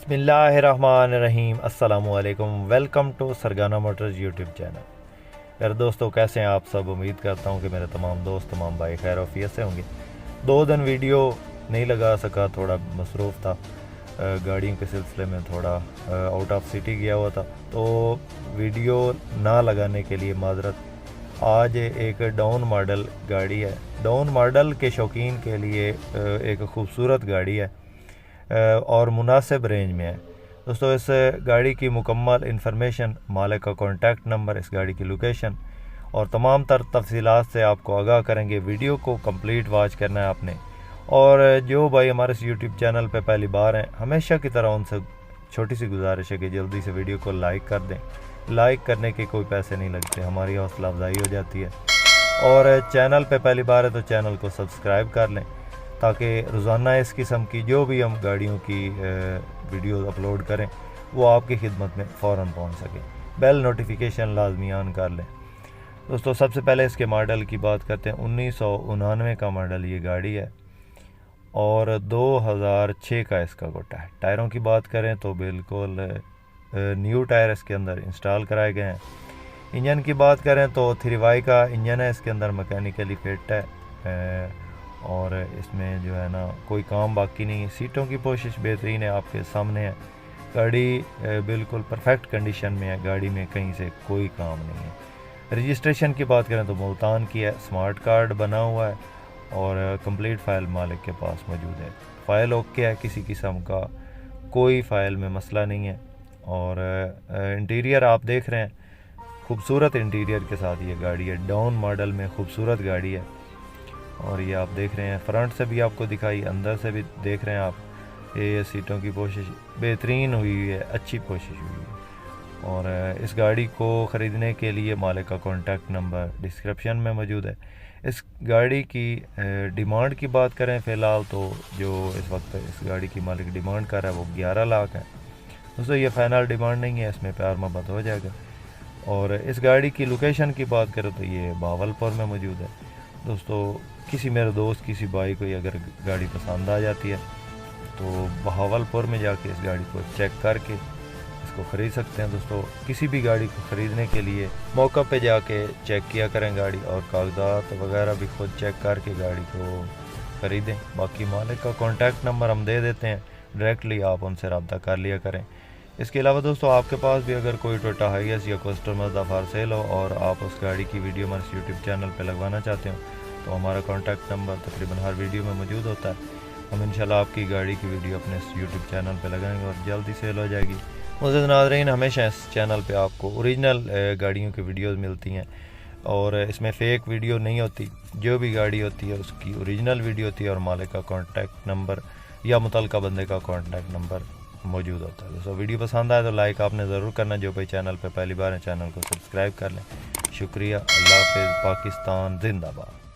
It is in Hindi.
बिस्मिल्लाहिर्रहमानिर्रहीम अस्सलामुअलैकुम। Welcome to Sargana motors YouTube channel. यार दोस्तों, कैसे हैं आप सब? उम्मीद करता हूं कि मेरे तमाम दोस्त तमाम भाई खैर आफियत से होंगे। 2 दिन वीडियो नहीं लगा सका, थोड़ा मसरूफ़ था, गाड़ियों के सिलसिले में थोड़ा आउट ऑफ सिटी गया हुआ था, तो वीडियो ना लगाने के लिए माजरत। आज एक डाउन मॉडल गाड़ी है, डाउन मॉडल के शौकीन के लिए एक ख़ूबसूरत गाड़ी है और मुनासिब रेंज में है। दोस्तों, इस गाड़ी की मुकम्मल इंफॉर्मेशन, मालिक का कॉन्टैक्ट नंबर, इस गाड़ी की लोकेशन और तमाम तर तफसीलात से आपको आगाह करेंगे। वीडियो को कंप्लीट वॉच करना है आपने। और जो भाई हमारे इस यूट्यूब चैनल पे पहली बार हैं, हमेशा की तरह उनसे छोटी सी गुजारिश है कि जल्दी से वीडियो को लाइक कर दें। लाइक करने के कोई पैसे नहीं लगते, हमारी हौसला अफजाई हो जाती है। और चैनल पे पहली बार है तो चैनल को सब्सक्राइब कर लें, ताकि रोज़ाना इस किस्म की जो भी हम गाड़ियों की वीडियो अपलोड करें वो आपकी खिदमत में फ़ौरन पहुंच सके। बेल नोटिफिकेशन लाजमी ऑन कर लें। दोस्तों, सबसे पहले इसके मॉडल की बात करते हैं। 1999 का मॉडल ये गाड़ी है और 2006 का इसका गोटा है। टायरों की बात करें तो बिल्कुल न्यू टायर इसके अंदर इंस्टॉल कराए गए हैं। इंजन की बात करें तो 3Y का इंजन है, इसके अंदर मैकेनिकली फिट है और इसमें जो है ना कोई काम बाकी नहीं है। सीटों की पोशिश बेहतरीन है, आपके सामने है। गाड़ी बिल्कुल परफेक्ट कंडीशन में है, गाड़ी में कहीं से कोई काम नहीं है। रजिस्ट्रेशन की बात करें तो मुल्तान की है, स्मार्ट कार्ड बना हुआ है और कंप्लीट फ़ाइल मालिक के पास मौजूद है। फ़ाइल ओके है, किसी किस्म का कोई फ़ाइल में मसला नहीं है। और इंटीरियर आप देख रहे हैं, खूबसूरत इंटीरियर के साथ ये गाड़ी है। डाउन मॉडल में खूबसूरत गाड़ी है और ये आप देख रहे हैं। फ्रंट से भी आपको दिखाई, अंदर से भी देख रहे हैं आप। ये सीटों की कोशिश बेहतरीन हुई है, अच्छी कोशिश हुई है। और इस गाड़ी को ख़रीदने के लिए मालिक का कॉन्टैक्ट नंबर डिस्क्रिप्शन में मौजूद है। इस गाड़ी की डिमांड की बात करें फ़िलहाल तो जो इस वक्त इस गाड़ी की मालिक डिमांड कर रहा है वो 11 लाख है। दोस्तों, ये फ़ाइनल डिमांड नहीं है, इसमें प्यार मोहब्बत हो जाएगा। और इस गाड़ी की लोकेशन की बात करें तो ये बहावलपुर में मौजूद है। दोस्तों, किसी मेरे दोस्त, किसी भाई को अगर गाड़ी पसंद आ जाती है तो बहावलपुर में जाके इस गाड़ी को चेक करके इसको ख़रीद सकते हैं। दोस्तों, किसी भी गाड़ी को ख़रीदने के लिए मौका पे जाके चेक किया करें गाड़ी, और कागजात वगैरह भी खुद चेक करके गाड़ी को ख़रीदें। बाकी मालिक का कॉन्टैक्ट नंबर हम दे देते हैं, डायरेक्टली आप उनसे रब्ता कर लिया करें। इसके अलावा दोस्तों, आपके पास भी अगर कोई टोयोटा हाइएस या कस्टमर दा फॉर सेल हो और आप उस गाड़ी की वीडियो हमारे यूट्यूब चैनल पर लगवाना चाहते हो तो हमारा कॉन्टैक्ट नंबर तकरीबन हर वीडियो में मौजूद होता है। हम इंशाल्लाह आपकी गाड़ी की वीडियो अपने यूट्यूब चैनल पर लगाएंगे और जल्दी सेल हो जाएगी। मुझे नाज़रीन, हमेशा इस चैनल पे आपको ओरिजिनल गाड़ियों की वीडियोस मिलती हैं और इसमें फ़ेक वीडियो नहीं होती। जो भी गाड़ी होती है उसकी ओरिजिनल वीडियो होती है और मालिक का कॉन्टैक्ट नंबर या मुतलका बंदे का कॉन्टैक्ट नंबर मौजूद होता है। दोस्तों, वीडियो पसंद आए तो लाइक आपने ज़रूर करना। जो भाई चैनल पे पहली बार है, चैनल को सब्सक्राइब कर लें। शुक्रिया। अल्लाह हाफ़िज़। पाकिस्तान जिंदाबाद।